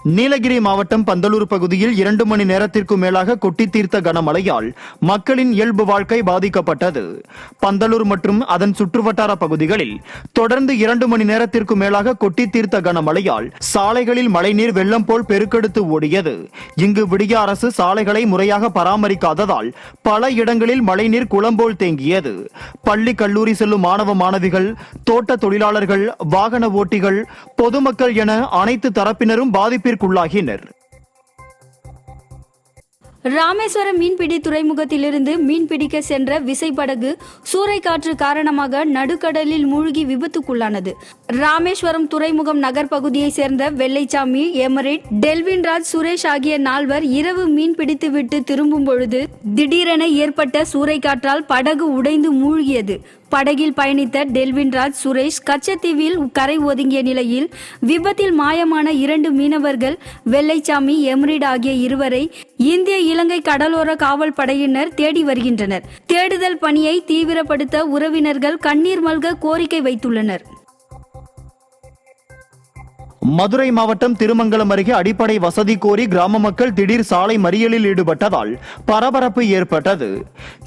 நீலகிரி மாவட்டம் பந்தலூர் பகுதியில் 2 மணி நேரத்திற்கும் மேலாக கொட்டி தீர்த்த கனமழையால் மக்களின் இயல்பு வாழ்க்கை பாதிக்கப்பட்டது. பந்தலூர் மற்றும் அதன் சுற்றுவட்டார பகுதிகளில் தொடர்ந்து 2 மணி நேரத்திற்கும் மேலாக கொட்டி தீர்த்த கனமழையால் சாலைகளில் மழைநீர் வெள்ளம் போல் பெருக்கெடுத்து ஓடியது. இங்கு விடிய அரசு சாலைகளை முறையாக பராமரிக்காததால் பல இடங்களில் மழைநீர் குளம்போல் தேங்கியது. பள்ளி கல்லூரி செல்லும் மாணவ மாணவிகள், தோட்ட தொழிலாளர்கள், வாகன ஓட்டிகள், பொதுமக்கள் என அனைத்து தரப்பினரும் பாதிப்பிற்குள்ளாகினர். ராமேஸ்வரம் மீன்பிடி துறைமுகத்திலிருந்து மீன்பிடிக்க சென்ற விசைப்படகு சூறைக்காற்று காரணமாக நடுக்கடலில் மூழ்கி விபத்துக்குள்ளானது. ராமேஸ்வரம் துறைமுகம் நகர் பகுதியை சேர்ந்த வெள்ளைச்சாமி, எமரிட், டெல்வின்ராஜ், சுரேஷ் ஆகிய 4 இரவு மீன் பிடித்துவிட்டு திரும்பும் பொழுது திடீரென ஏற்பட்ட சூறைக்காற்றால் படகு உடைந்து மூழ்கியது. படகில் பயணித்த டெல்வின்ராஜ், சுரேஷ் கச்சத்தீவில் கரை ஒதுங்கிய நிலையில் விபத்தில் மாயமான 2 மீனவர்கள் வெள்ளைச்சாமி, எம்ரிட் ஆகிய 2 இந்திய இலங்கை கடலோர காவல் படையினர் தேடி வருகின்றனர். தேடுதல் பணியை தீவிரப்படுத்த உறவினர்கள் கண்ணீர் மல்க கோரிக்கை வைத்துள்ளனர். மதுரை மாவட்டம் திருமங்கலம் அருகே அடிப்படை வசதி கோரி கிராம மக்கள் திடீர் சாலை மறியலில் ஈடுபட்டதால் பரபரப்பு ஏற்பட்டது.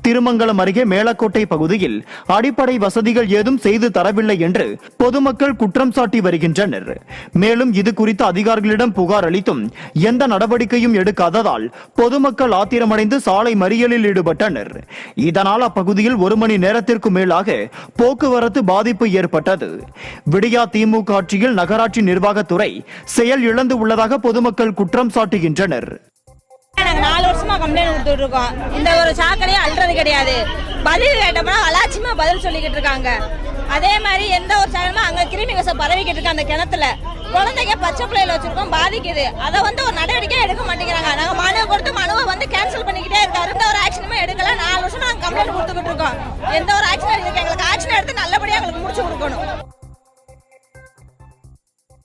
திருமங்கலம் அருகே மேலக்கோட்டை பகுதியில் அடிப்படை வசதிகள் ஏதும் செய்து தரவில்லை என்று பொதுமக்கள் குற்றம் சாட்டி வருகின்றனர். மேலும் இது குறித்து அதிகாரிகளிடம் புகார் அளித்தும் எந்த நடவடிக்கையும் எடுக்காததால் பொதுமக்கள் ஆத்திரமடைந்து சாலை மறியலில் ஈடுபட்டனர். இதனால் அப்பகுதியில் 1 மணி நேரத்திற்கு மேலாக போக்குவரத்து பாதிப்பு ஏற்பட்டது. விடியா திமுக ஆட்சியில் நகராட்சி நிர்வாக துறை செயல் இழந்து உள்ளதாக பொதுமக்கள் குற்றம் சாட்டுகின்றனர். 4 வருஷமா கம்ப்ளைண்ட் கொடுத்துட்டு இருக்கோம். இந்த ஒரு சாக்கடையை அல்றது கிடையாது. பதில் கேட்டோம்னா அலாட்சியமா பதில் சொல்லிக்கிட்டு இருக்காங்க. அதே மாதிரி எந்த ஒரு சாக்கடையுமே அங்க கிருமி விஷம் பரவிக்கிட்டு இருக்கு. அந்த கிணத்துல குழந்தைங்க பச்சை பிள்ளைல வச்சிருக்கோம், பாதிக்குது. அதை ஒரு நடவடிக்கை எடுக்க மாட்டேங்கிறாங்க. நாங்க மனு கொடுத்து மனுவை கேன்சல் பண்ணிக்கிட்டே இருக்காரு. எந்த ஒரு ஆக்ஷனுமே எடுக்கல. 4 வருஷம் நாங்க கம்ப்ளைண்ட் கொடுத்துக்கிட்டு இருக்கோம். எந்த ஒரு ஆக்ஷனும் இருக்கு. எங்களுக்கு ஆக்ஷன் எடுத்து நல்லபடியா எங்களுக்கு முடிச்சு கொடுக்கணும்.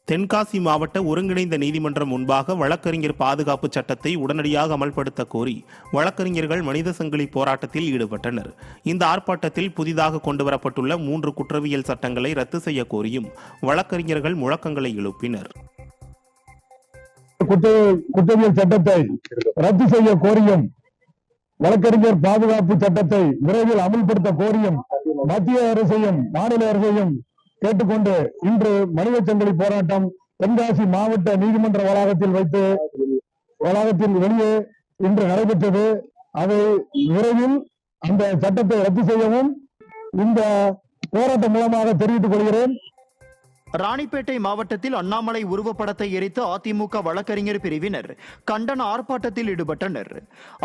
தென்காசி மாவட்ட ஒருங்கிணைந்த நீதிமன்றம் முன்பாக வழக்கறிஞர் பாதுகாப்பு சட்டத்தை உடனடியாக அமல்படுத்த கோரி வழக்கறிஞர்கள் மனித சங்கிலி போராட்டத்தில் ஈடுபட்டனர். இந்த ஆர்ப்பாட்டத்தில் புதிதாக கொண்டுவரப்பட்டுள்ள 3 குற்றவியல் சட்டங்களை ரத்து செய்ய கோரியும் வழக்கறிஞர்கள் முழக்கங்களை எழுப்பினர். குற்றவியல் சட்டத்தை ரத்து செய்ய கோரியும் வழக்கறிஞர் பாதுகாப்பு சட்டத்தை விரைவில் அமல்படுத்த கோரியும் மத்திய அரசையும் மாநில அரசையும் கேட்டுக்கொண்டு இன்று மனித சங்கிலி போராட்டம் தென்காசி மாவட்ட நீதிமன்ற வளாகத்தில் வெளியே இன்று நடைபெற்றது. அதை விரைவில் அந்த சட்டத்தை ரத்து செய்யவும் இந்த போராட்டம் மூலமாக தெரிவித்துக் கொள்கிறேன். ராணிப்பேட்டை மாவட்டத்தில் அண்ணாமலை உருவப்படத்தை எரித்து அதிமுக வழக்கறிஞர் பிரிவினர் கண்டன ஆர்ப்பாட்டத்தில் ஈடுபட்டனர்.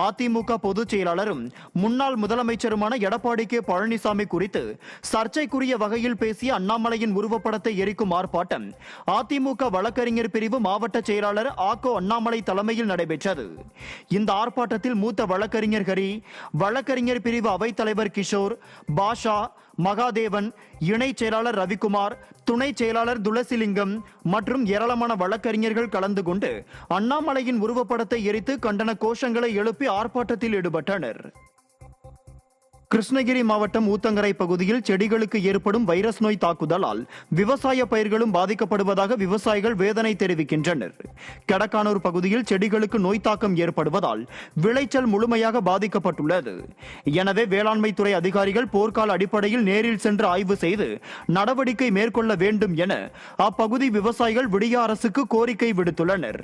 அதிமுக பொதுச் செயலாளரும் முன்னாள் முதலமைச்சருமான எடப்பாடி கே பழனிசாமி குறித்து சர்ச்சைக்குரிய வகையில் பேசிய அண்ணாமலையின் உருவப்படத்தை எரிக்கும் ஆர்ப்பாட்டம் அதிமுக வழக்கறிஞர் பிரிவு மாவட்ட செயலாளர் ஆகோ அண்ணாமலை தலைமையில் நடைபெற்றது. இந்த ஆர்ப்பாட்டத்தில் மூத்த வழக்கறிஞர் ஹரி, வழக்கறிஞர் பிரிவு அவைத் தலைவர் கிஷோர், பாஷா, மகாதேவன், இணை செயலாளர் ரவிக்குமார், துணை செயலாளர் துளசிலிங்கம் மற்றும் ஏராளமான வழக்கறிஞர்கள் கலந்து கொண்டு அண்ணாமலையின் உருவப்படத்தை எரித்து கண்டன கோஷங்களை எழுப்பி ஆர்ப்பாட்டத்தில் ஈடுபட்டனர். கிருஷ்ணகிரி மாவட்டம் ஊத்தங்கரை பகுதியில் செடிகளுக்கு ஏற்படும் வைரஸ் நோய் தாக்குதலால் விவசாய பயிர்களும் பாதிக்கப்படுவதாக விவசாயிகள் வேதனை தெரிவிக்கின்றனர். கடக்கானூர் பகுதியில் செடிகளுக்கு நோய் தாக்கம் ஏற்படுவதால் விளைச்சல் முழுமையாக பாதிக்கப்பட்டுள்ளது. எனவே வேளாண்மை துறை அதிகாரிகள் போர்க்கால அடிப்படையில் நேரில் சென்று ஆய்வு செய்து நடவடிக்கை மேற்கொள்ள வேண்டும் என அப்பகுதி விவசாயிகள் விடிய அரசுக்கு கோரிக்கை விடுத்துள்ளனர்.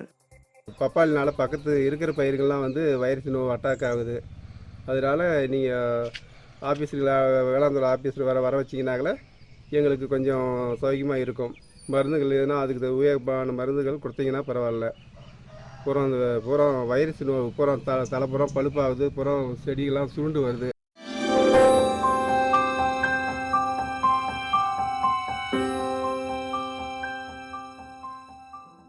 பப்பாளினால பக்கத்து இருக்கிற பயிர்கள்லாம் வைரஸ் நோய் அட்டாக் ஆகுது. அதனால நீங்கள் ஆஃபீஸில் வேளாண்துறை ஆஃபீஸில் வர வச்சிங்கனாங்களே எங்களுக்கு கொஞ்சம் சௌகரியமாக இருக்கும். மருந்துகள் எதுனா அதுக்கு உபயோகமான மருந்துகள் கொடுத்தீங்கன்னா பரவாயில்ல. பூரா வைரஸ் நோய் பூரா தலைப்புறம் பழுப்பாகுது, பூரா செடிகள்லாம் சுருண்டு வருது.